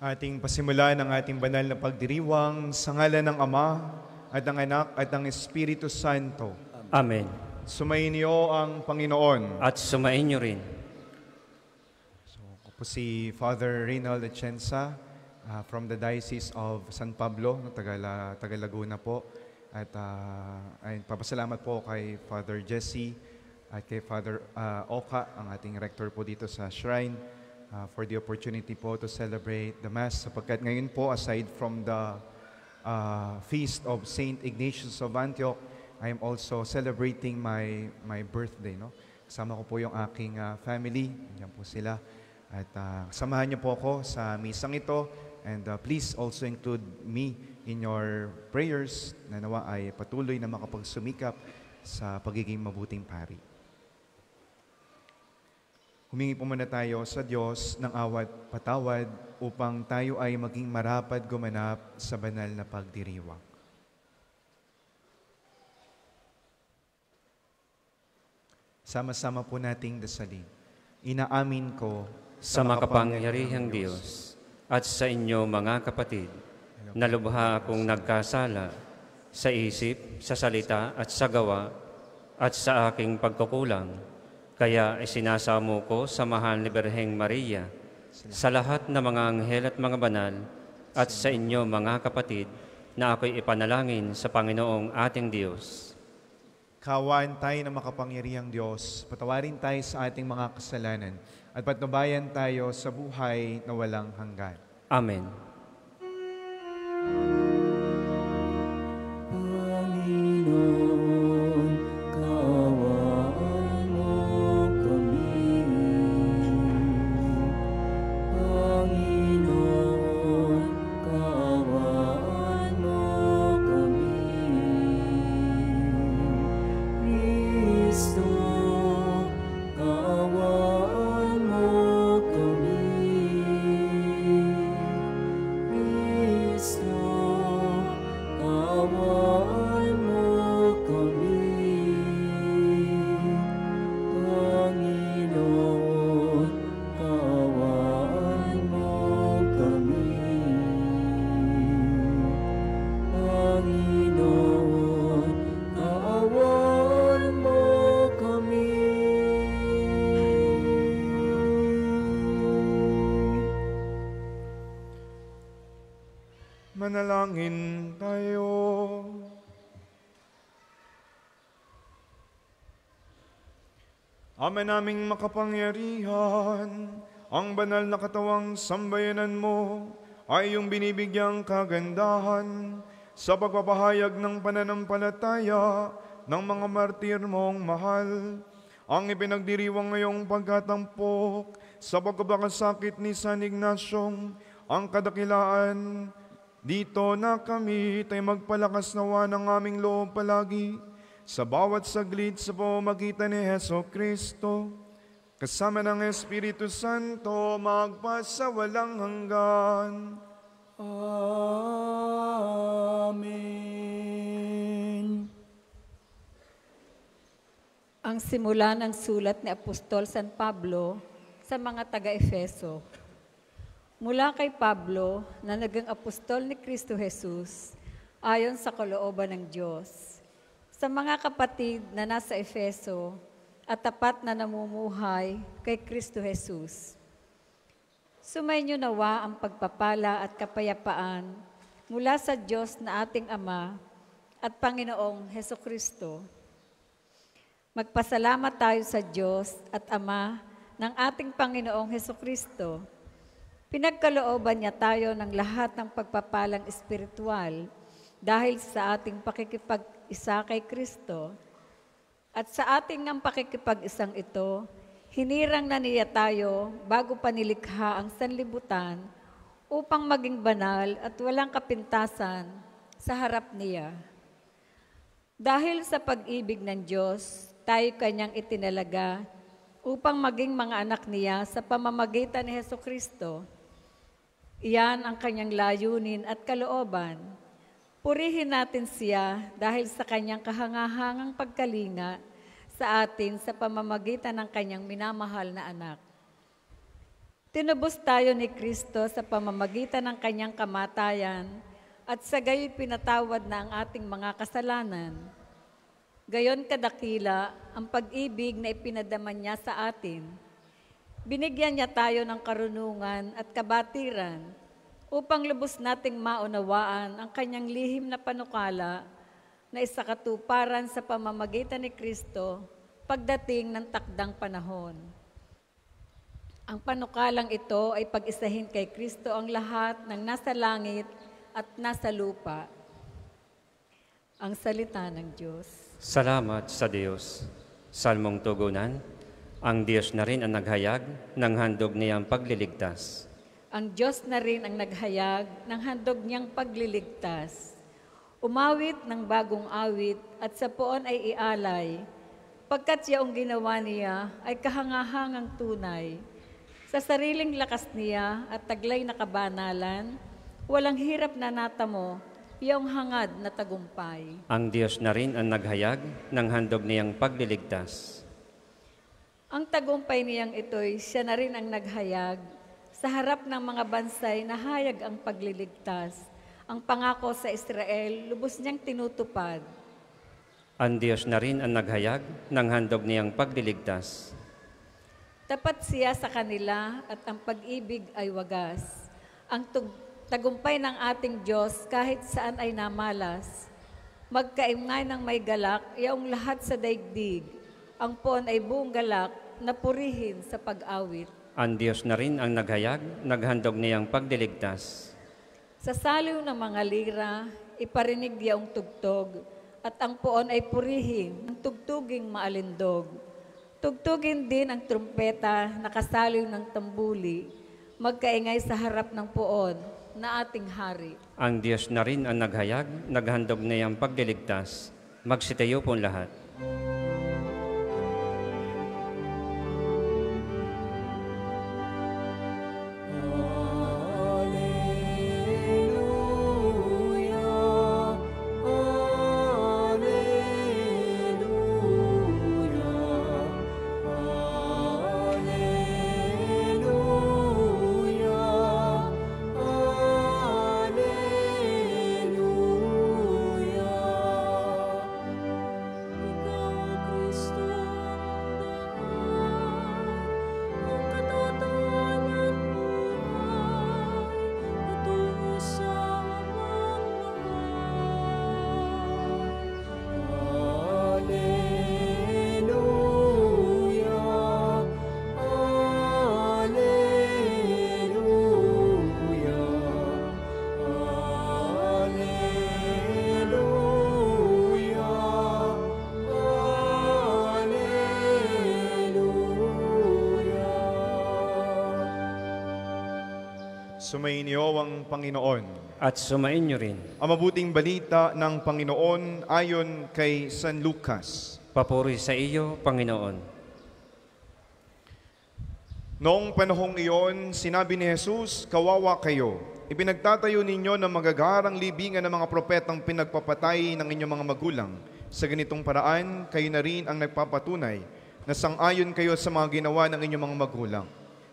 Ating pasimulan ang ating banal na pagdiriwang sa ngalan ng Ama at ng Anak at ng Espiritu Santo. Amen. Sumainyo ang Panginoon. At sumainyo rin. Ako po si Father Reynald Atienza from the Diocese of San Pablo, taga Laguna po. At ay papasalamat po kay Father Jesse at kay Father Oka, ang ating rector po dito sa Shrine, for the opportunity po to celebrate the Mass. Sapagkat ngayon po, aside from the feast of Saint Ignatius of Antioch, I am also celebrating my birthday. No? Kasama ko po yung aking family. Yan po sila. At samahan niyo po ako sa misang ito. And please also include me in your prayers na nawa ay patuloy na makapagsumikap sa pagiging mabuting pari. Humingi po muna tayo sa Diyos ng awat patawad upang tayo ay maging marapat gumanap sa banal na pagdiriwang. Sama-sama po nating dasalin. Inaamin ko Sa makapangyarihang Diyos at sa inyo mga kapatid, na lubha akong nagkasala sa isip, sa salita at sa gawa at sa aking pagkukulang. Kaya isinasamo ko sa mahal ni Birheng Maria, sa lahat ng mga anghel at mga banal, at sa inyo mga kapatid, na ako'y ipanalangin sa Panginoong ating Diyos. Kaawaan tayo ng makapangyarihang Diyos, patawarin tayo sa ating mga kasalanan, at patnubayan tayo sa buhay na walang hanggan. Amen. Manalangin tayo. Ama naming makapangyarihan, ang banal na katawang sambayanan mo ay iyong binibigyang kagandahan sa pagpapahayag ng pananampalataya ng mga martir mong mahal. Ang ipinagdiriwang ngayong pagkatampok sa pagkabakasakit ni San Ignacio, ang kadakilaan. Dito na kami tayo magpalakas nawa ng aming loob palagi sa bawat saglit sa pamamagitan ni Heso Kristo, kasama ng Espiritu Santo, magpasawalang hanggan. Amen. Ang simula ng sulat ni Apostol San Pablo sa mga taga-Efeso. Mula kay Pablo, na naging apostol ni Kristo Jesus, ayon sa kalooban ng Diyos, sa mga kapatid na nasa Efeso at tapat na namumuhay kay Kristo Jesus. Sumainyo nawa ang pagpapala at kapayapaan mula sa Diyos na ating Ama at Panginoong Heso Kristo. Magpasalamat tayo sa Diyos at Ama ng ating Panginoong Heso Kristo. Pinagkalooban niya tayo ng lahat ng pagpapalang espiritual dahil sa ating pakikipag-isa kay Kristo. At sa ating ng pakikipag-isang ito, hinirang na niya tayo bago pa nilikha ang sanlibutan upang maging banal at walang kapintasan sa harap niya. Dahil sa pag-ibig ng Diyos, tayo kanyang itinalaga upang maging mga anak niya sa pamamagitan ni Heso Kristo. Iyan ang kanyang layunin at kalooban. Purihin natin siya dahil sa kanyang kahangahangang pagkalinga sa atin sa pamamagitan ng kanyang minamahal na anak. Tinubos tayo ni Kristo sa pamamagitan ng kanyang kamatayan at sa gayo'y pinatawad na ang ating mga kasalanan. Gayon kadakila ang pag-ibig na ipinadama niya sa atin. Binigyan niya tayo ng karunungan at kabatiran upang lubos nating maunawaan ang kanyang lihim na panukala na isakatuparan sa pamamagitan ni Kristo pagdating ng takdang panahon. Ang panukalang ito ay pag-isahin kay Kristo ang lahat ng nasa langit at nasa lupa. Ang salita ng Diyos. Salamat sa Diyos. Salmong tugunan, ang Diyos na rin ang naghayag ng handog niyang pagliligtas. Ang Diyos na rin ang naghayag ng handog niyang pagliligtas. Umawit ng bagong awit at sa poon ay ialay, pagkat yaong ginawa niya ay kahangahangang tunay. Sa sariling lakas niya at taglay na kabanalan, walang hirap na natamo, yaong hangad na tagumpay. Ang Diyos na rin ang naghayag ng handog niyang pagliligtas. Ang tagumpay niyang ito'y siya na rin ang naghayag sa harap ng mga bansay na hayag ang pagliligtas. Ang pangako sa Israel, lubos niyang tinutupad. Ang Diyos na rin ang naghayag ng handog niyang pagliligtas. Tapat siya sa kanila at ang pag-ibig ay wagas. Ang tagumpay ng ating Diyos kahit saan ay namalas. Magkaimngay ng may galak, yaong lahat sa daigdig. Ang poon ay buong galak na purihin sa pag-awit. Ang Diyos na rin ang naghayag, naghandog niyang pagliligtas. Sa saliw ng mga lira, iparinig yaong tugtog, at ang poon ay purihin, ang tugtuging maalindog. Tugtugin din ang trumpeta na kasaliw ng tambuli, magkaingay sa harap ng poon na ating hari. Ang Diyos na rin ang naghayag, naghandog niyang pagliligtas. Magsitayo po lahat. Sumainyo ang Panginoon. At sumainyo rin. Ang mabuting balita ng Panginoon ayon kay San Lucas. Papuri sa iyo, Panginoon. Noong panahong iyon, sinabi ni Jesus, "Kawawa kayo. Ipinagtatayo ninyo ng magagarang libingan ng mga propetang pinagpapatay ng inyong mga magulang. Sa ganitong paraan, kayo na rin ang nagpapatunay na sang-ayon kayo sa mga ginawa ng inyong mga magulang.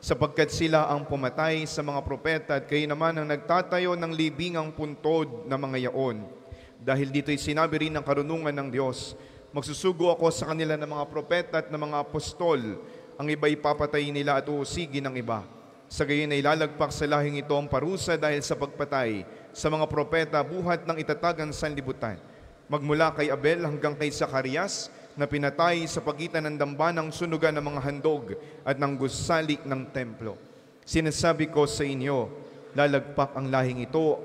Sapagkat sila ang pumatay sa mga propeta at kayo naman ang nagtatayo ng libingang puntod na mga yaon. Dahil dito'y sinabi rin ng karunungan ng Diyos, magsusugo ako sa kanila ng mga propeta at ng mga apostol. Ang iba ipapatay nila at uusigin ng iba. Sa gayon ay lalagpak sa lahing ito ang parusa dahil sa pagpatay sa mga propeta buhat ng itatagan sanlibutan. Magmula kay Abel hanggang kay Zacarias, na pinatay sa pagitan ng dambanang sunugan ng mga handog at ng gusali ng templo. Sinasabi ko sa inyo, lalagpak ang lahing ito,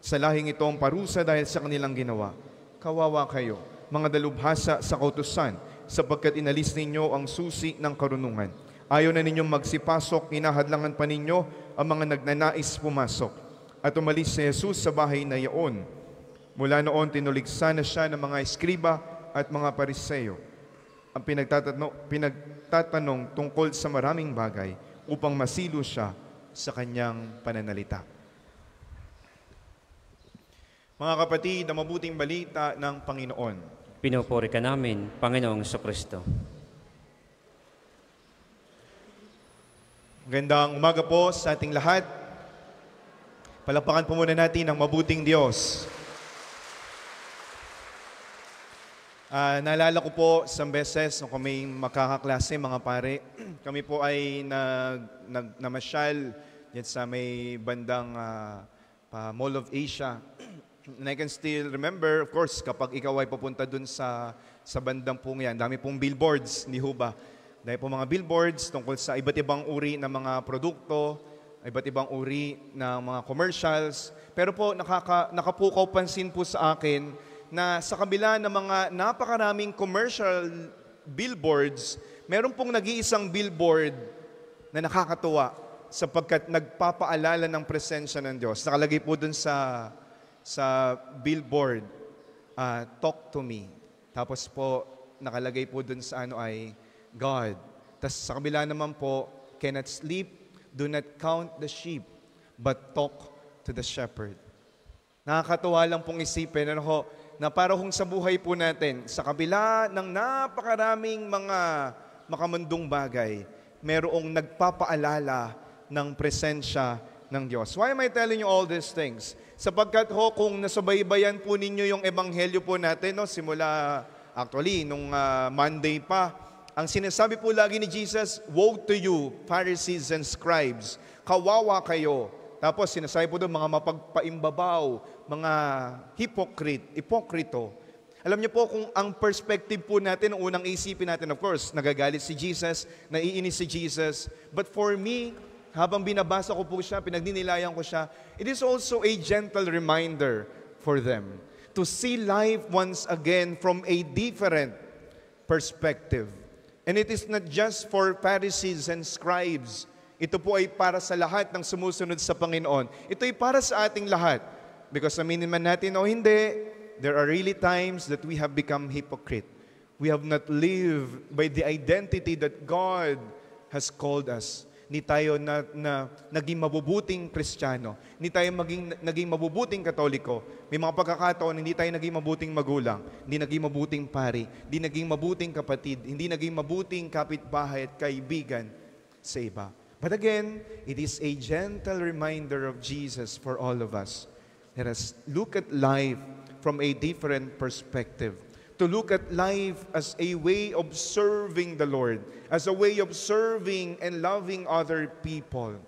sa lahing ito ang parusa dahil sa kanilang ginawa. Kawawa kayo, mga dalubhasa sa kautusan, sapagkat inalis ninyo ang susi ng karunungan. Ayaw na ninyong magsipasok, hinahadlangan pa ninyo ang mga nagnanais pumasok. At umalis si Jesus sa bahay na iyon. Mula noon, tinuligsa na siya ng mga eskriba at mga Pariseo ang pinagtatanong tungkol sa maraming bagay upang masilo siya sa kanyang pananalita. Mga kapatid, ang mabuting balita ng Panginoon. Pinupuri ka namin, Panginoong Jesucristo. Magandang umaga po sa ating lahat. Palakpakan po muna natin ang mabuting Diyos. Naalala ko po isang beses nung kami makakaklase, mga pare, kami po ay namasyal yan sa may bandang Mall of Asia. And I can still remember, of course, kapag ikaw ay papunta dun sa bandang pong yan, dami pong billboards, hindi ho ba? Dahil po mga billboards tungkol sa iba't ibang uri ng mga produkto, iba't ibang uri ng mga commercials. Pero po nakapukaw pansin po sa akin na sa kabila ng mga napakaraming commercial billboards, meron pong nag-iisang billboard na nakakatuwa sapagkat nagpapaalala ng presensya ng Diyos. Nakalagay po dun sa billboard, talk to me. Tapos po nakalagay po dun sa God. Tas sa kabila naman po, cannot sleep, do not count the sheep, but talk to the shepherd. Nakakatuwa lang pong isipin na para kung sa buhay po natin, sa kabila ng napakaraming mga makamundong bagay, merong nagpapaalala ng presensya ng Diyos. Why am I telling you all these things? Sapagkat kung nasubaybayan po ninyo yung ebanghelyo po natin, simula actually nung Monday pa, ang sinasabi po lagi ni Jesus, woe to you, Pharisees and scribes. Kawawa kayo. Tapos sinasabi po doon, mga mapagpaimbabaw, mga hipokrito. Alam niyo po kung ang perspective po natin, unang isipin natin, of course, nagagalit si Jesus, naiinis si Jesus. But for me, habang binabasa ko po siya, pinagdinilayan ko siya, it is also a gentle reminder for them to see life once again from a different perspective. And it is not just for Pharisees and scribes. Ito po ay para sa lahat ng sumusunod sa Panginoon. Ito ay para sa ating lahat. Because aminin man natin o hindi, there are really times that we have become hypocrite. We have not lived by the identity that God has called us. Hindi tayo naging mabubuting Kristiyano. Hindi tayo naging mabubuting Katoliko. May mga pagkakataon, hindi tayo naging mabuting magulang. Hindi naging mabuting pari. Hindi naging mabuting kapatid. Hindi naging mabuting kapitbahay at kaibigan sa iba. But again, it is a gentle reminder of Jesus for all of us. Let us look at life from a different perspective. To look at life as a way of serving the Lord, as a way of serving and loving other people.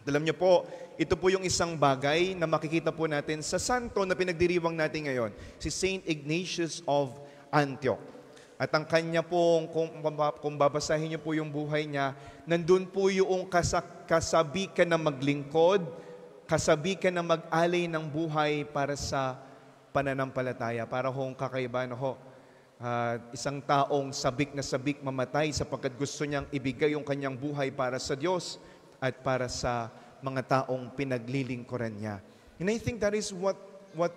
Alam niyo po, ito po yung isang bagay na makikita po natin sa santo na pinagdiriwang natin ngayon, si Saint Ignatius of Antioch. At ang kanya po, kung babasahin niyo po yung buhay niya, nandun po yung kasabi ka na maglingkod, kasabi ka na mag-alay ng buhay para sa pananampalataya, para hong kakaiba isang taong sabik na sabik mamatay sapagkat gusto niyang ibigay yung kanyang buhay para sa Diyos at para sa mga taong pinaglilingkuran niya. And I think that is what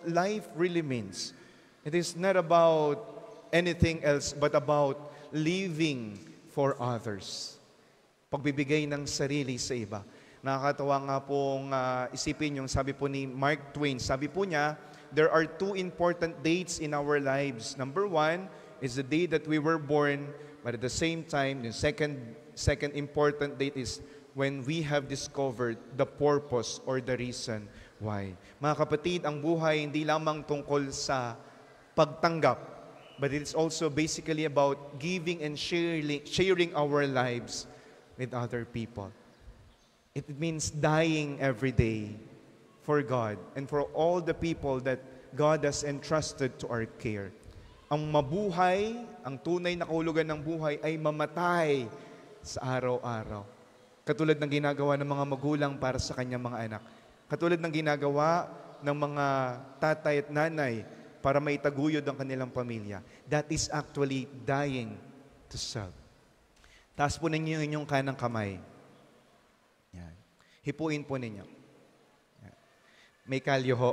life really means. It is not about anything else but about living for others. Pagbibigay ng sarili sa iba. Nakakatawa nga pong isipin yung sabi po ni Mark Twain. Sabi po niya, there are two important dates in our lives. Number one is the day that we were born, but at the same time, the second important date is when we have discovered the purpose or the reason why. Mga kapatid, ang buhay hindi lamang tungkol sa pagtanggap, but it's also basically about giving and sharing our lives with other people. It means dying every day for God and for all the people that God has entrusted to our care. Ang mabuhay, ang tunay na kahulugan ng buhay ay mamatay sa araw-araw. Katulad ng ginagawa ng mga magulang para sa kanyang mga anak. Katulad ng ginagawa ng mga tatay at nanay para maitaguyod ang kanilang pamilya. That is actually dying to self. Taas po ninyo inyong kanang kamay. Yan. Hipuin po ninyo. May kalyo ho.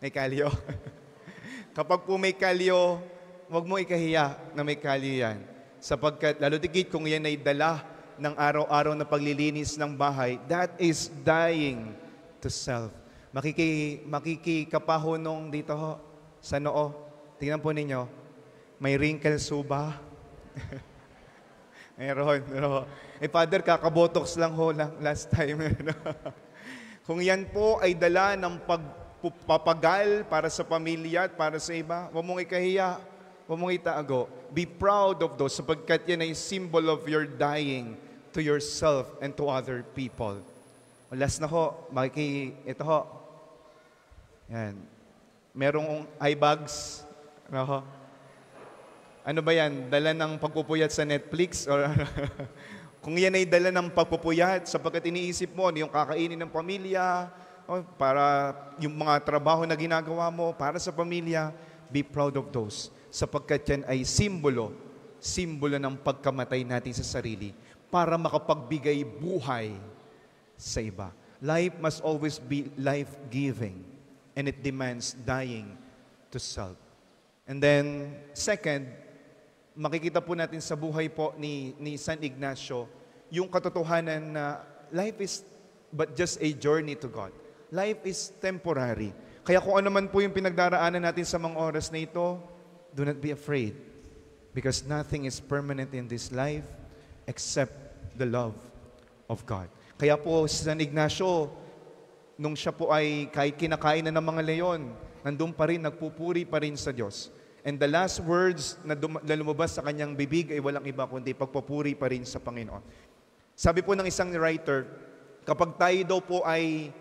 May kalyo. Kapag po may kalyo, huwag mo ikahiya na may kalyo yan. Sapagkat lalo tigit kung yan ay dala ng araw-araw na paglilinis ng bahay, that is dying to self. Makikikapahunong dito ho, sa noo. Tingnan po ninyo, may wrinkles ho ba? Meron. Pero, Father, kakabotox lang ho last time. Kung yan po ay dala ng pagpapagal para sa pamilya at para sa iba, huwag mong ikahiya, huwag mong itago. Be proud of those sapagkat yan ay symbol of your dying to yourself and to other people. Last na ho, ito ho. Yan. Merong eye bags. Ano ho? Ano ba yan? Dala ng pagpupuyat sa Netflix? Or kung yan ay dala ng pagpupuyat, sapagkat iniisip mo, yung kakainin ng pamilya, para yung mga trabaho na ginagawa mo, para sa pamilya, be proud of those. Sapagkat yan ay simbolo ng pagkamatay natin sa sarili para makapagbigay buhay sa iba. Life must always be life-giving and it demands dying to self. And then, second, makikita po natin sa buhay po ni San Ignacio yung katotohanan na life is but just a journey to God. Life is temporary. Kaya kung ano man po yung pinagdaraanan natin sa mga oras na ito, do not be afraid because nothing is permanent in this life except the love of God. Kaya po si San Ignacio, nung siya po ay kahit kinakain na ng mga leon, nandun pa rin, nagpupuri pa rin sa Diyos. And the last words na lumabas sa kanyang bibig ay walang iba kundi pagpupuri pa rin sa Panginoon. Sabi po ng isang writer, kapag tayo daw po ay,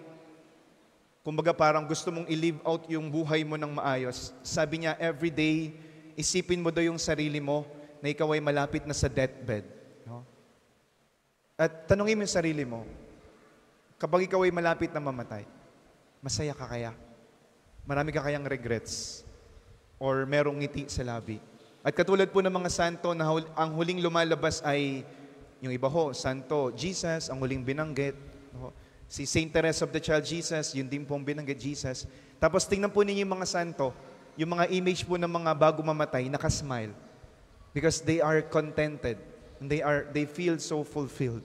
kumbaga parang gusto mong i-live out yung buhay mo ng maayos, sabi niya, every day, isipin mo daw yung sarili mo na ikaw ay malapit na sa deathbed. No? At tanungin mo yung sarili mo, kapag ikaw ay malapit na mamatay, masaya ka kaya? Marami ka kayang regrets? Or merong ngiti sa labi? At katulad po ng mga santo na ang huling lumalabas ay, yung iba ho, Santo Jesus, ang huling binanggit. No? Si Saint Teresa of the Child Jesus, yun din pong binanggit Jesus. Tapos tingnan po ninyo yung mga santo, yung mga image po ng mga bago mamatay, nakasmile. Because they are contented. And they feel so fulfilled.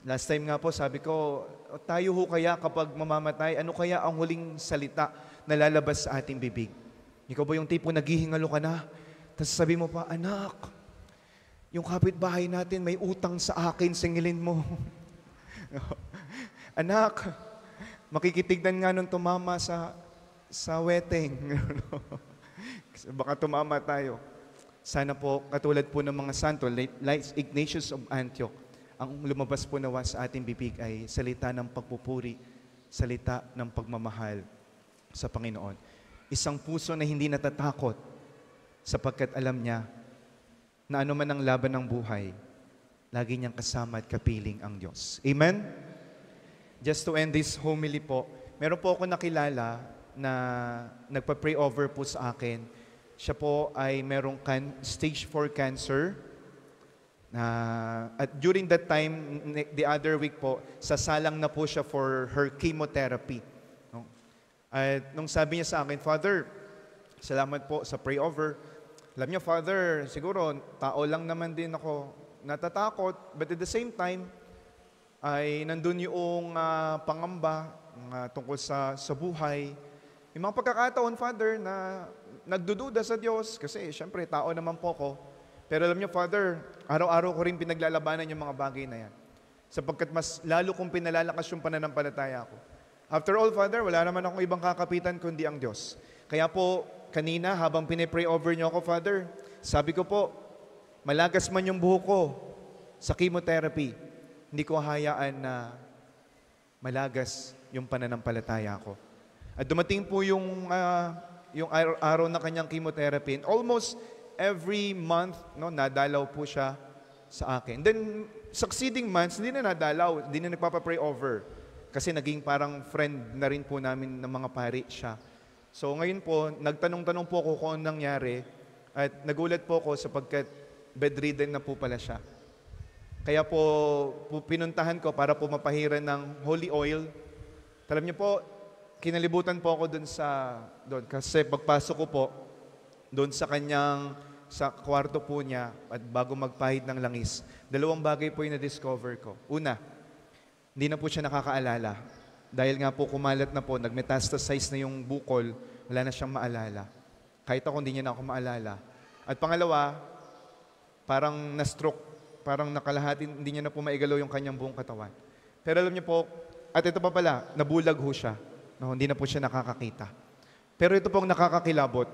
Last time nga po, sabi ko, tayo ho kaya kapag mamamatay, ano kaya ang huling salita na lalabas sa ating bibig? Ikaw ba yung tipo naghihingalo ka na? Tapos sabi mo pa, anak, yung kapitbahay natin may utang sa akin, singilin mo. Anak, makikitignan nga nung tumama sa wedding. Baka tumama tayo. Sana po, katulad po ng mga santo, like Ignatius of Antioch, ang lumabas po nawa sa ating bibig ay salita ng pagpupuri, salita ng pagmamahal sa Panginoon. Isang puso na hindi natatakot sapagkat alam niya na ano man ang laban ng buhay, lagi niyang kasama at kapiling ang Diyos. Amen? Just to end this homily po, meron po ako nakilala na nagpa-pray over po sa akin. Siya po ay merong stage 4 cancer. At during that time, the other week po, sasalang na po siya for her chemotherapy. No? At nung sabi niya sa akin, Father, salamat po sa pray over. Alam niyo, Father, siguro tao lang naman din ako natatakot, but at the same time, ay nandun yung pangamba tungkol sa buhay. Yung mga pagkakataon, Father, na nagdududa sa Diyos, kasi syempre, tao naman po ko. Pero alam niyo, Father, araw-araw ko rin pinaglalabanan yung mga bagay na yan. Sapagkat mas lalo kong pinalalakas yung pananampalataya ko. After all, Father, wala naman akong ibang kakapitan kundi ang Diyos. Kaya po, kanina, habang pinipray over niyo ako, Father, sabi ko po, malagas man yung buhok ko sa chemotherapy, hindi ko hayaan na malagas yung pananampalataya ko. At dumating po yung araw na kanyang chemotherapy. And almost every month, no, nadalaw po siya sa akin. Then, succeeding months, hindi na nadalaw, hindi na nagpapapray over. Kasi naging parang friend na rin po namin ng mga pari siya. So ngayon po, nagtanong-tanong po ako kung anong nangyari at nagulat po ako sapagkat bedridden na po pala siya. Kaya po pinuntahan ko para po mapahiran ng holy oil. Alam niyo po, kinalibutan po ako doon kasi pagpasok ko po doon sa kwarto po niya at bago magpahid ng langis, dalawang bagay po yung na-discover ko. Una, hindi na po siya nakakaalala. Dahil nga po kumalat na po, nag-metastasize na yung bukol, wala na siyang maalala. Kahit ako, hindi niya na ako maalala. At pangalawa, parang na-stroke parang nakalahati, hindi niya na po maigalaw yung kanyang buong katawan. Pero alam niyo po, at ito pa pala, nabulag ho siya. No, hindi na po siya nakakakita. Pero ito pong nakakakilabot.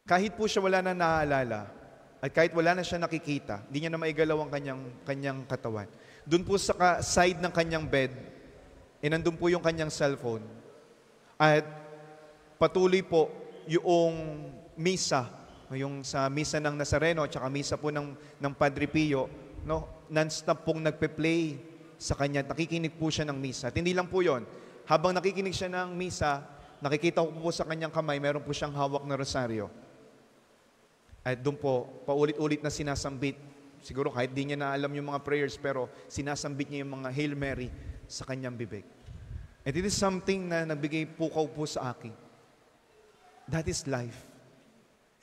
Kahit po siya wala na naaalala, at kahit wala na siya nakikita, hindi niya na maigalaw ang kanyang katawan. Doon po sa side ng kanyang bed, nandun po yung kanyang cellphone. At patuloy po yung misa, yung sa misa ng Nazareno, at saka misa po ng Padre Pio, no, non-stop pong nagpe-play sa kanya. Nakikinig po siya ng misa. At hindi lang po yon. Habang nakikinig siya ng misa, nakikita ko po sa kanyang kamay, meron po siyang hawak na rosaryo. At doon po, paulit-ulit na sinasambit. Siguro kahit di niya na alam yung mga prayers, pero sinasambit niya yung mga Hail Mary sa kanyang bibig. And it is something na nagbigay pukaw po sa akin. That is life.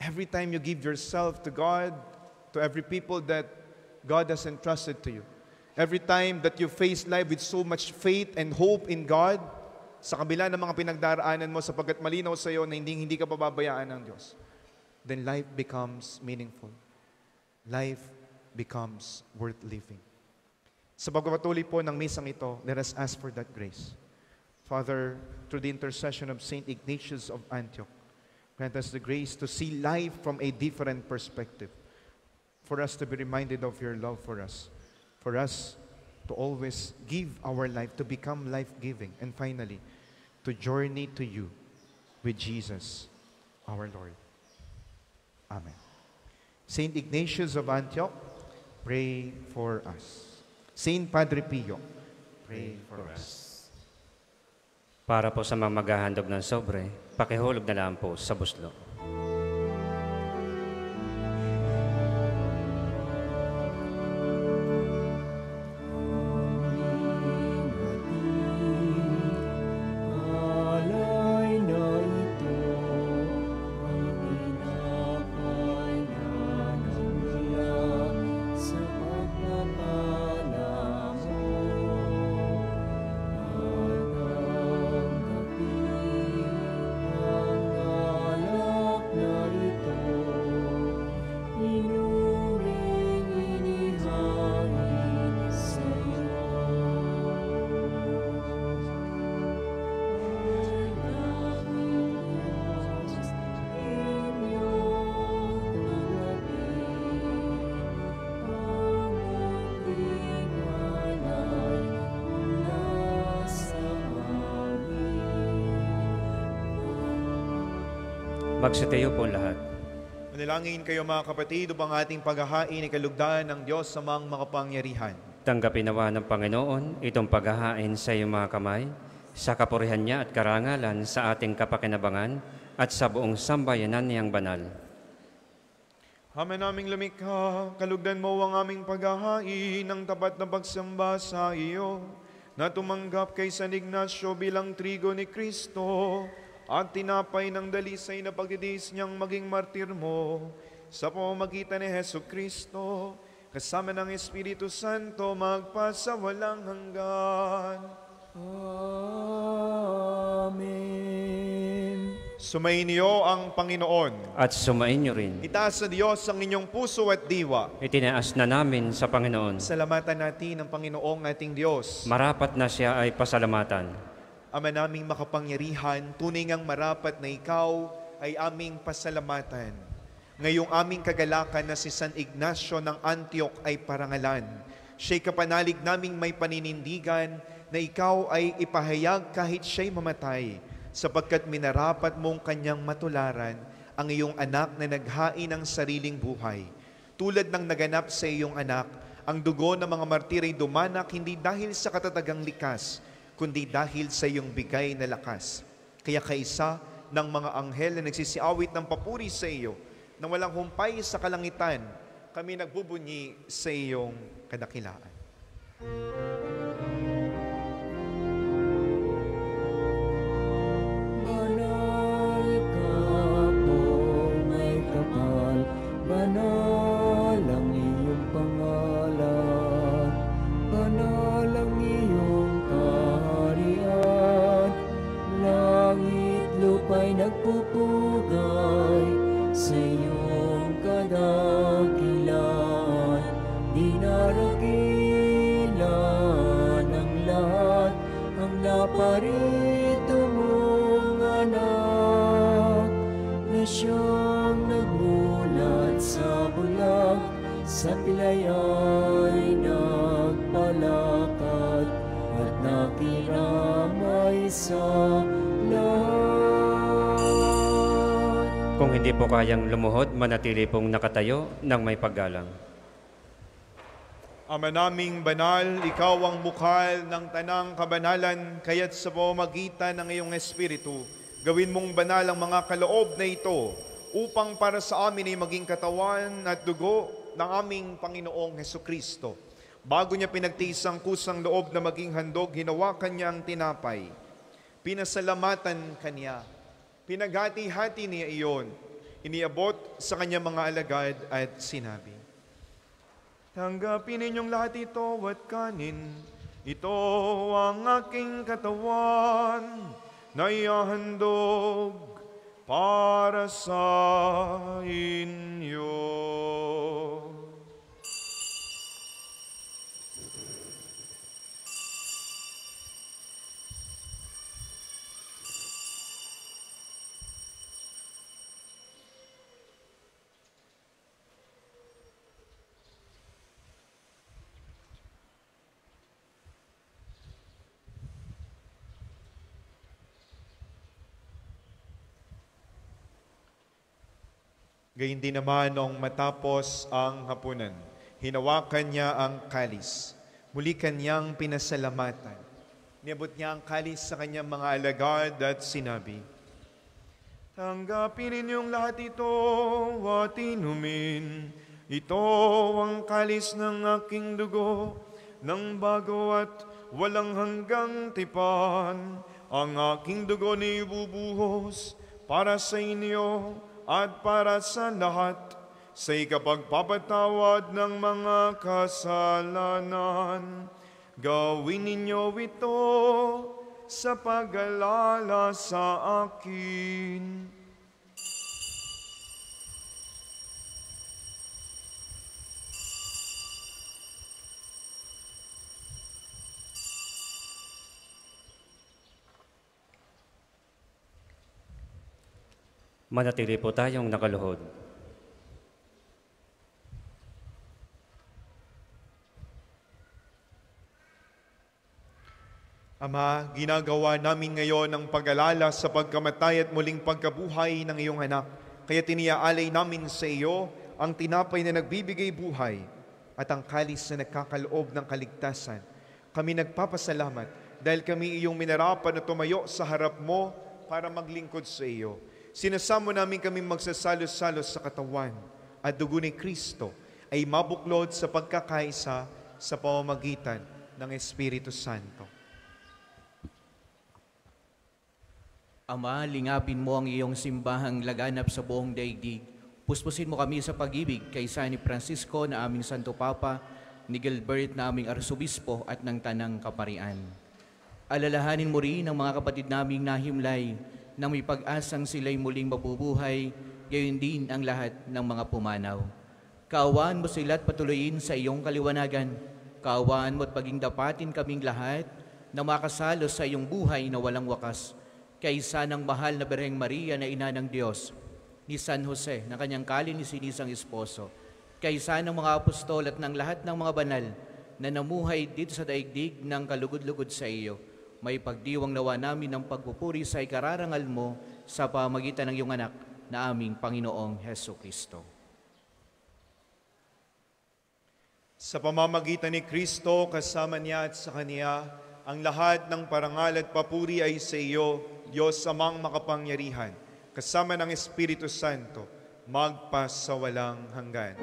Every time you give yourself to God, to every people that God has entrusted to you, every time that you face life with so much faith and hope in God, sa kabila ng mga pinagdaraanan mo sapagkat malinaw sa iyo na hindi ka pababayaan ng Diyos, then life becomes meaningful. Life becomes worth living. Sa pagpapatuloy po ng misang ito, let us ask for that grace. Father, through the intercession of Saint Ignatius of Antioch, grant us the grace to see life from a different perspective, for us to be reminded of your love for us to always give our life, to become life-giving, and finally, to journey to you with Jesus, our Lord. Amen. Saint Ignatius of Antioch, pray for us. Saint Padre Pio, pray for us. Para po sa mga maghahandog ng sobre, pakihulog na lang po sa buslo. Magsitayo po lahat. Manalangin kayo mga kapatid upang ating paghahain ay kalugdan ng Diyos sa mga makapangyarihan. Tanggapin nawa ng Panginoon itong paghahain sa iyong mga kamay, sa kapurihan niya at karangalan sa ating kapakinabangan at sa buong sambayanan niyang banal. Ama naming lumikha, kalugdan mo ang aming paghahain ng tapat na pagsamba sa iyo, na tumanggap kay San Ignacio bilang trigo ni Kristo, at tinapay ng dalisay na pagdidis niyang maging martir mo sa pamamagitan ni Hesu Kristo, kasama ng Espiritu Santo, magpasawalang hanggan. Amen. Sumainyo ang Panginoon. At sumain niyo rin. Itaas sa Diyos ang inyong puso at diwa. Itinaas na namin sa Panginoon. Salamatan natin ang Panginoong ating Diyos. Marapat na siya ay pasalamatan. Ama naming makapangyarihan, tunay ngang marapat na ikaw ay aming pasalamatan. Ngayong aming kagalakan na si San Ignacio ng Antioch ay parangalan. Siya'y kapanalig naming may paninindigan na ikaw ay ipahayag kahit siya'y mamatay, sapagkat minarapat mong kanyang matularan ang iyong anak na naghain ng sariling buhay. Tulad ng naganap sa iyong anak, ang dugo ng mga martir ay dumanak hindi dahil sa katatagang likas, kundi dahil sa iyong bigay na lakas. Kaya kaisa ng mga anghel na nagsisiawit ng papuri sa iyo, na walang humpay sa kalangitan, kami nagbubunyi sa iyong kadakilaan. Banal ka po, may kapal, banal ang iyong pangalan, banal ang iyong kaharian, langit lupa'y nagpupugay sa iyong kadakilaan. Kung hindi po kayang lumuhod, manatili pong nakatayo ng may paggalang. Ama naming banal, ikaw ang bukal ng tanang kabanalan, kaya't sa pamamagitan ng iyong Espiritu, gawin mong banal ang mga kaloob na ito upang para sa amin ay maging katawan at dugo ng aming Panginoong Hesukristo. Bago niya pinagtiis ang kusang loob na maging handog, hinawakan niya ang tinapay. Pinasalamatan kanya. Pinaghati-hati niya iyon. Iniabot sa kanyang mga alagad at sinabi, tanggapin ninyong lahat ito at kanin. Ito ang aking katawan na ihahandog para sa inyo. Gayun din naman nung matapos ang hapunan, hinawakan niya ang kalis. Muli kanyang pinasalamatan. Niabot niya ang kalis sa kanyang mga alagad at sinabi, tanggapin ninyong lahat ito at inumin. Ito ang kalis ng aking dugo, ng bago at walang hanggang tipan. Ang aking dugo ni ibubuhos para sa inyo at para sa lahat, sa ikapagpapatawad ng mga kasalanan. Gawin ninyo ito sa pag-alala sa akin. Manatili po tayong nakaluhod. Ama, ginagawa namin ngayon ang pag-alala sa pagkamatay at muling pagkabuhay ng iyong anak. Kaya tiniaalay namin sa iyo ang tinapay na nagbibigay buhay at ang kalis na nagkakaloob ng kaligtasan. Kami nagpapasalamat dahil kami iyong minarapan na tumayo sa harap mo para maglingkod sa iyo. Sinasamo namin kami magsasalos-salos sa katawan at dugo ni Kristo ay mabuklod sa pagkakaisa sa pamamagitan ng Espiritu Santo. Ama, lingapin mo ang iyong simbahang laganap sa buong daigdig. Puspusin mo kami sa pag-ibig kay San Francisco na aming Santo Papa, ni Gilbert na aming Arsobispo at ng Tanang Kaparian. Alalahanin mo rin ang mga kapatid naming nahimlay na may pag-asang sila'y muling mabubuhay, gayon din ang lahat ng mga pumanaw. Kaawaan mo sila at patuloyin sa iyong kaliwanagan. Kaawaan mo at paging dapatin kaming lahat na makasalo sa iyong buhay na walang wakas. Kaysa ng mahal na Birheng Maria na Ina ng Diyos, ni San Jose na kanyang kalinisinang esposo, kaysa ng mga apostol at ng lahat ng mga banal na namuhay dito sa daigdig ng kalugod-lugod sa iyo, may pagdiwang nawa namin ng pagpupuri sa ikararangal mo sa pamagitan ng iyong anak na aming Panginoong Hesukristo. Sa pamamagitan ni Kristo, kasama niya at sa Kanya, ang lahat ng parangal at papuri ay sa iyo, Diyos amang makapangyarihan, kasama ng Espiritu Santo, magpasawalang hanggan.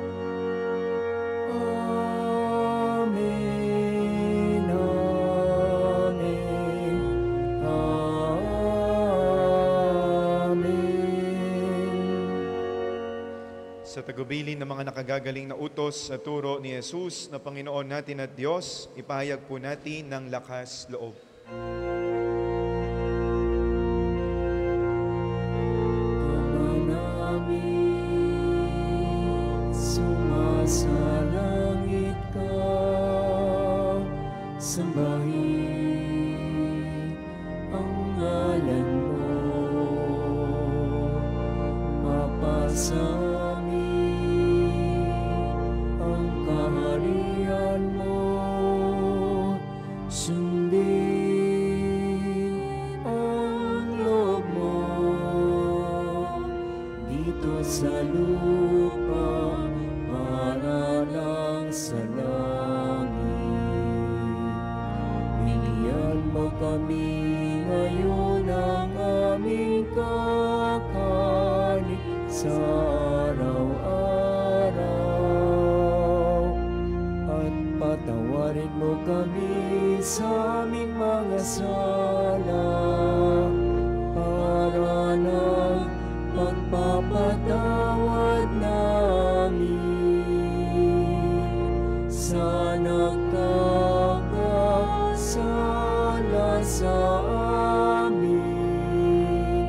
Amen, amen, amen. Sa tagubilin ng mga nakagagaling na utos sa turo ni Jesus na Panginoon natin at Diyos, ipahayag po natin ng lakas loob. Sumasalangit ka, sambahin ang ngalan mo. Mapasamin ang kaharian mo. Sundin ang loob mo dito sa lupa para lang sa langit. Bigyan mo kami ngayon ng aming kakanin sa araw-araw. At patawarin mo kami sa aming mga sala para ng pagpapatawad namin sa nagkakasala sa amin.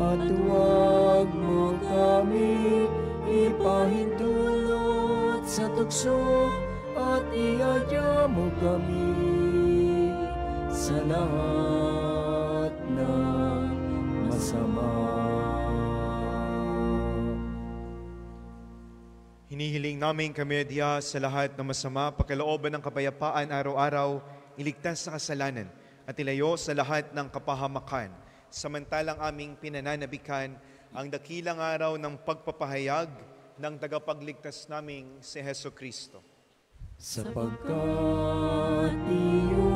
At huwag mo kami ipahintulot sa tukso at iadya mo kami sa lahat ng masama. Hinihiling namin kami diya sa lahat ng masama, pagkalooban ng kapayapaan araw-araw, iligtas sa kasalanan at ilayo sa lahat ng kapahamakan. Samantalang aming pinananabikan ang dakilang araw ng pagpapahayag ng tagapagligtas naming si Heso Kristo. Sapagkat iyo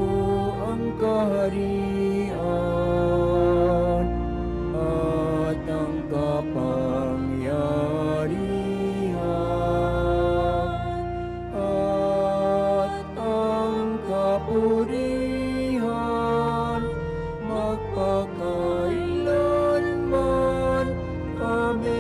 ang kaharian at ang kapangyarihan at ang kapurihan magpakailanman. Amen.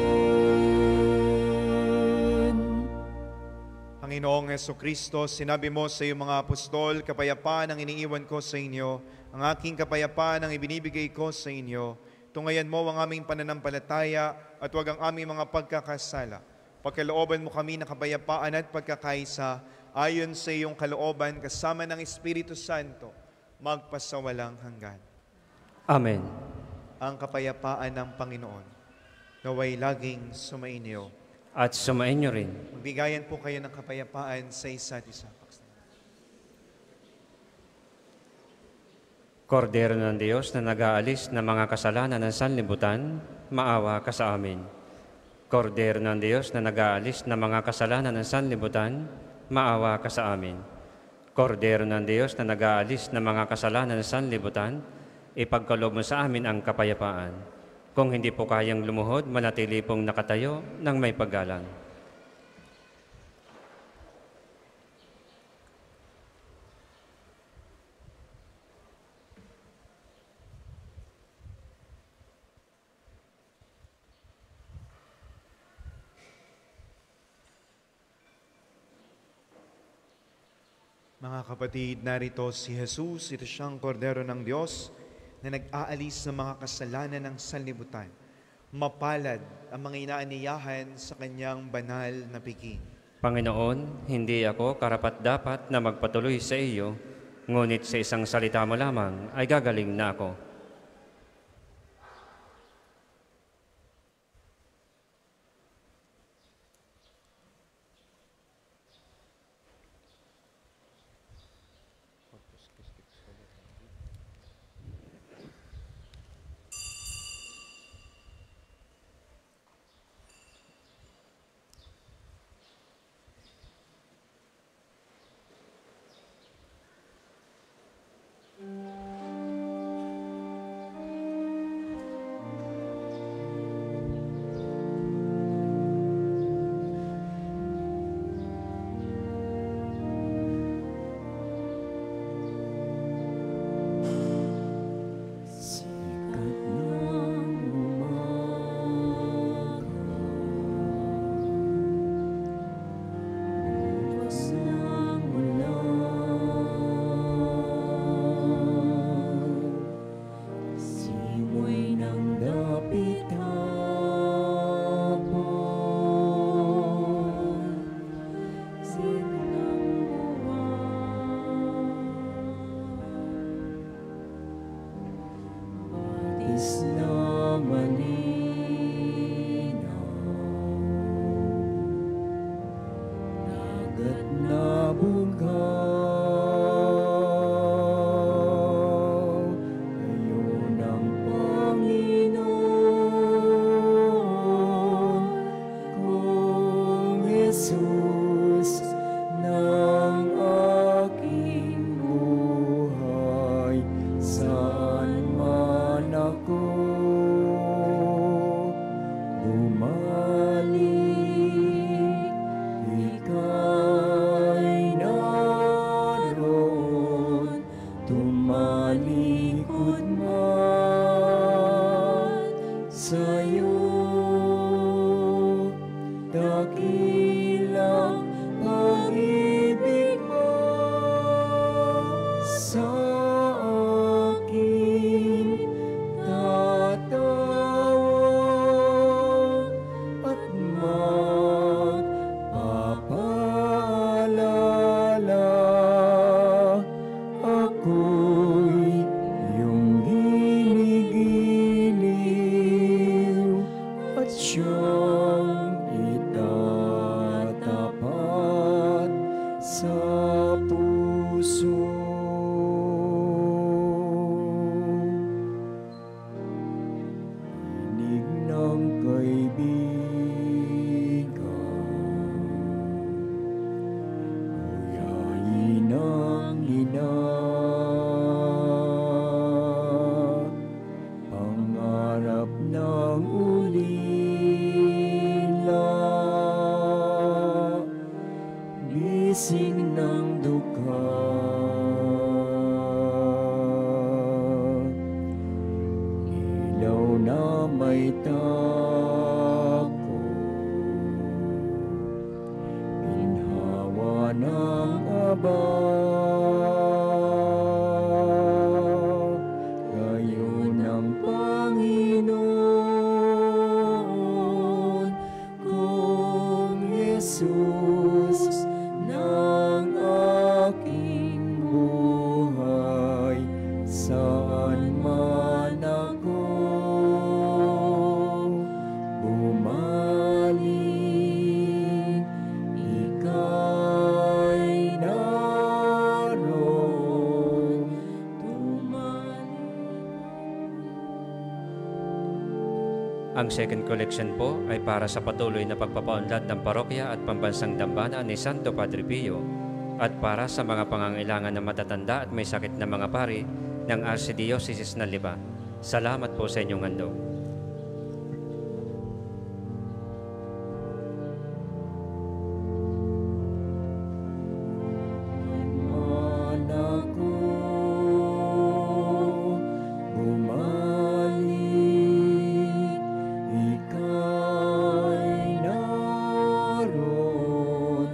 Panginoong Heso Kristo, sinabi mo sa iyong mga apostol, kapayapaan ang iniiwan ko sa inyo, ang aking kapayapaan ang ibinibigay ko sa inyo. Tungayan mo ang aming pananampalataya at huwag ang aming mga pagkakasala. Pagkalooban mo kami ng kapayapaan at pagkakaisa, ayon sa iyong kalooban kasama ng Espiritu Santo, magpasawalang hanggan. Amen. Ang kapayapaan ng Panginoon, naway laging sumainyo. At sumainyo rin. Magbigayan po kayo ng kapayapaan sa isa't isa. Kordero ng Diyos na nag-aalis ng mga kasalanan ng sanlibutan, maawa ka sa amin. Kordero ng Diyos na nag-aalis ng mga kasalanan ng sanlibutan, maawa ka sa amin. Kordero ng Diyos na nag-aalis ng mga kasalanan ng sanlibutan, ipagkaloob mo sa amin ang kapayapaan. Kung hindi po kayang lumuhod, manatili pong nakatayo ng may paggalang. Mga kapatid, narito si Jesus, ito siyang kordero ng Diyos na nag-aalis ng mga kasalanan ng sanlibutan. Mapalad ang mga inaaniyahan sa kanyang banal na piging. Panginoon, hindi ako karapat-dapat na magpatuloy sa iyo, ngunit sa isang salita mo lamang ay gagaling na ako. harap ng ulila, bisig ng dukha, ilaw na may tako, ginhawa ng Aba, gayon ang Panginoon kong Jesus ng aking buhay, saan man ako bumaling, ika'y naroon Ang second collection po ay para sa patuloy na pagpapaunlad ng parokya at pambansang dambana ni Santo Padre Pio at para sa mga pangangailangan ng matatanda at may sakit na mga pari ng Archdiocese ng Lipa. Salamat po sa inyong handog. man ako bumalik, ika'y naroon,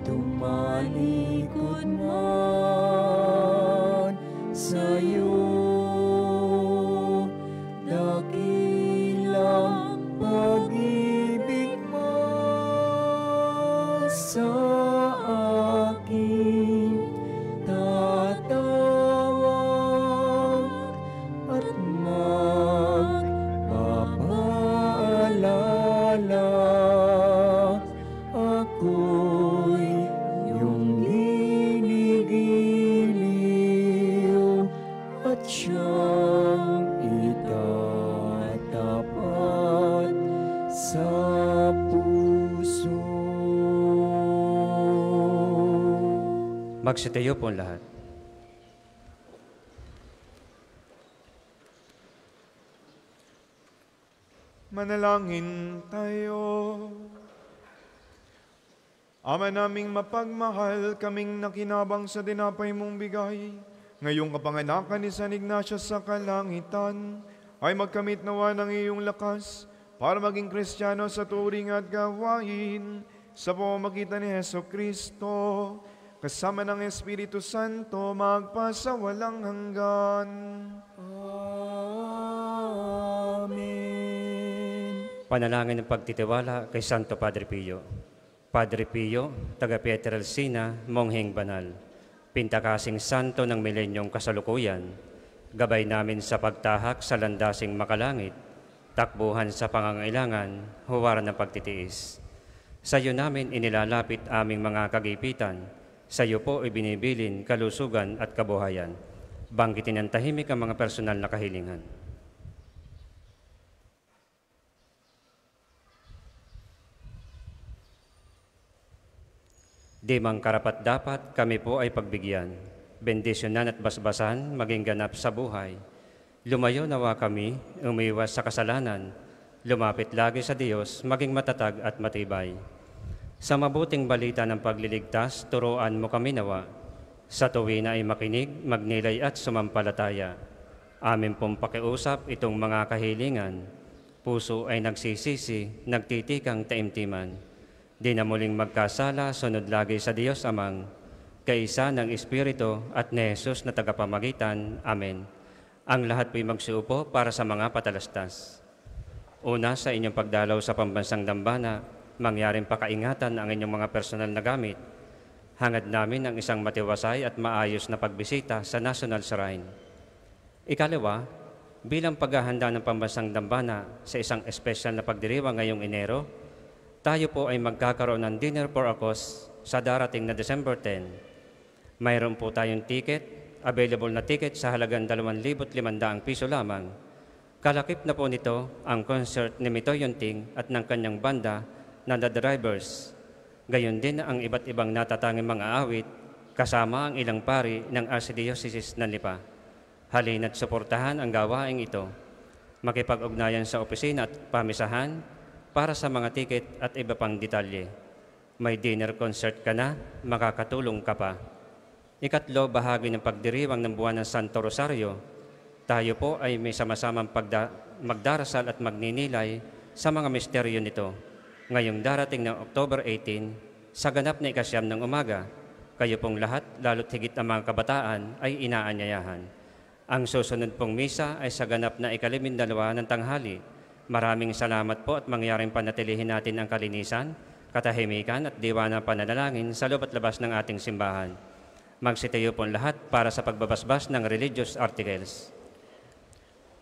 tumalikod man sa'yo, dakilang pag-ibig mo sa akin, tatawag at magpapaalala, ako'y iyong ginigiliw at siyang itatapat sa puso. Magsitayo po ang lahat. Manalangin tayo. Ama naming mapagmahal, kaming nakinabang sa dinapay mong bigay. Ngayong kapanganakan ni San Ignacio sa kalangitan, ay magkamit nawa ng iyong lakas para maging Kristiyano sa turing at gawain sa pamamagitan ni Heso Kristo, kasama ng Espiritu Santo, magpasawalang hanggan. Amen. Panalangin ng pagtitiwala kay Santo Padre Pio. Padre Pio, taga Pietrelcina, Mongheng Banal, pintakasing santo ng milenyong kasalukuyan, gabay namin sa pagtahak sa landasing makalangit, takbuhan sa pangangailangan, huwaran ng pagtitiis. Sa iyo namin inilalapit aming mga kagipitan, sa iyo po ibinibilin kalusugan at kabuhayan. Banggitin ng tahimik ang mga personal na kahilingan. Di mang karapat-dapat kami po ay pagbigyan, bendisyonan at basbasan maging ganap sa buhay. Lumayo nawa kami, umiwas sa kasalanan, lumapit lagi sa Diyos, maging matatag at matibay. Sa mabuting balita ng pagliligtas, turuan mo kami nawa. Sa tuwina ay makinig, magnilay at sumampalataya. Amin pong pakiusap itong mga kahilingan. Puso ay nagsisisi, nagtitikang taimtiman. Di na muling magkasala, sunod lagi sa Diyos Amang, kaisa ng Espiritu at ni Jesus na tagapamagitan. Amen. Ang lahat po'y magsiupo para sa mga patalastas. Una, sa inyong pagdalaw sa pambansang dambana, mangyaring pakaingatan ang inyong mga personal na gamit. Hangad namin ang isang matiwasay at maayos na pagbisita sa National Shrine. Ikalawa, bilang paghahanda ng pambansang dambana sa isang espesyal na pagdiriwang ngayong Enero, tayo po ay magkakaroon ng dinner for a cause sa darating na December 10. Mayroon po tayong ticket, available na ticket sa halagang 2,500 piso lamang. Kalakip na po nito ang concert ni Mitoy Yunting at ng kanyang banda na The Drivers. Gayon din ang iba't ibang natatanging mga awit kasama ang ilang pari ng Archdiocese ng Lipa. Halina't suportahan ang gawaing ito. makipag-ugnayan sa opisina at pamisahan para sa mga tiket at iba pang detalye. May dinner concert ka na, makakatulong ka pa. Ikatlo, bahagi ng pagdiriwang ng buwan ng Santo Rosario. Tayo po ay may sama-samang magdarasal at magninilay sa mga misteryo nito. Ngayong darating ng October 18, sa ganap na 9 ng umaga, kayo pong lahat, lalo't higit ang mga kabataan, ay inaanyayahan. Ang susunod pong misa ay sa ganap na 12 ng tanghali. Maraming salamat po at mangyaring panatilihin natin ang kalinisan, katahimikan at diwa ng pananalangin sa loob at labas ng ating simbahan. Magsitayo po lahat para sa pagbabasbas ng religious articles.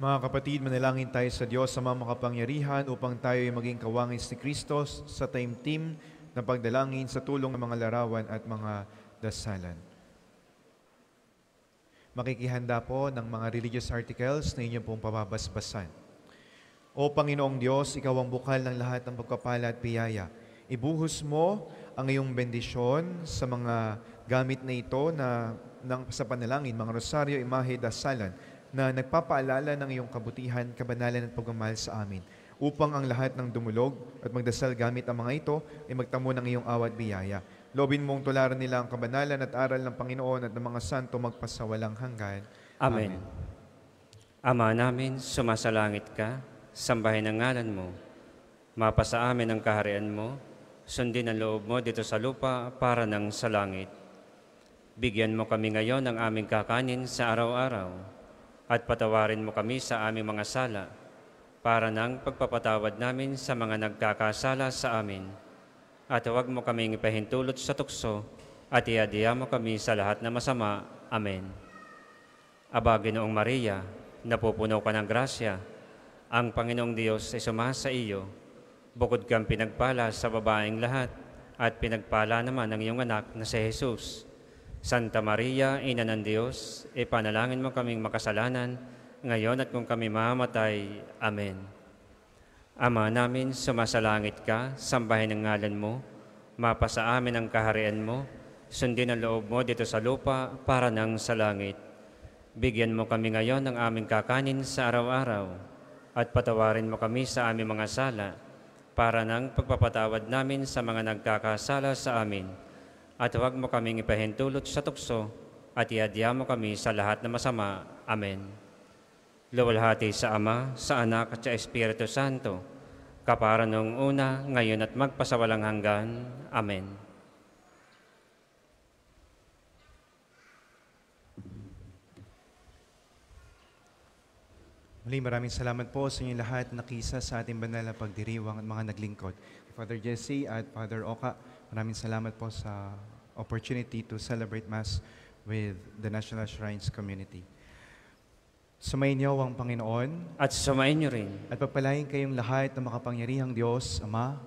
Mga kapatid, manalangin tayo sa Diyos sa mga makapangyarihan upang tayo ay maging kawangis ni Kristo sa taimtim na pagdalangin sa tulong ng mga larawan at mga dasalan. Makikihanda po ng mga religious articles na inyong pong pababasbasan. O Panginoong Diyos, Ikaw ang bukal ng lahat ng pagpapala at biyaya. Ibuhos mo ang iyong bendisyon sa mga gamit na ito sa panalangin, mga rosaryo, imahe, dasalan, na nagpapaalala ng iyong kabutihan, kabanalan at pagmamahal sa amin, upang ang lahat ng dumulog at magdasal gamit ang mga ito ay magtamo ng iyong awat biyaya. Loobin mong tularan nila ang kabanalan at aral ng Panginoon at ng mga santo magpasawalang hanggan. Amen. Ama namin, sumasalangit ka, sambahin ang ngalan mo. Mapasa amin ang kaharian mo, sundin ang loob mo dito sa lupa para ng sa langit. Bigyan mo kami ngayon ng aming kakanin sa araw-araw, at patawarin mo kami sa aming mga sala, para ng pagpapatawad namin sa mga nagkakasala sa amin. At huwag mo kaming ipahintulot sa tukso, at iadiya mo kami sa lahat na masama. Amen. Aba, Ginoong Maria, napupuno ka ng grasya, ang Panginoong Diyos ay sumasa iyo. Bukod kang pinagpala sa babaeng lahat, at pinagpala naman ang iyong anak na si Jesus. Santa Maria, Ina ng Diyos, ipanalangin mo kaming makasalanan, ngayon at kung kami mamatay. Amen. Ama namin, sumasalangit ka, sambahin ang ngalan mo, mapasa amin ang kaharian mo, sundin ang loob mo dito sa lupa para ng sa langit. Bigyan mo kami ngayon ng aming kakanin sa araw-araw, at patawarin mo kami sa aming mga sala, para ng pagpapatawad namin sa mga nagkakasala sa amin. At huwag mo kaming ipahintulot sa tukso, at iadya mo kami sa lahat na masama. Amen. Luwalhati sa Ama, sa Anak at sa Espiritu Santo, kapara noong una, ngayon at magpasawalang hanggan. Amen. Muli, maraming salamat po sa inyong lahat na nakisa sa ating banal na pagdiriwang at mga naglingkod. Father Jesse at Father Oka, maraming salamat po sa opportunity to celebrate Mass with the National Shrines community. Sumayin niyo ang Panginoon At sumayin niyo rin. at pagpalain kayong lahat ng makapangyarihang Diyos, Ama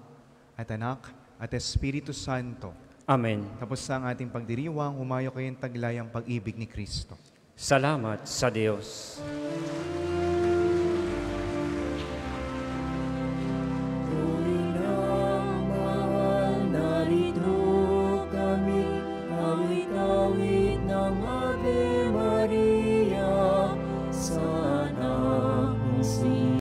at Anak at Espiritu Santo. Amen. Tapos sa ang ating pagdiriwang, humayo kayong taglay ang pag-ibig ni Kristo. Salamat sa Diyos.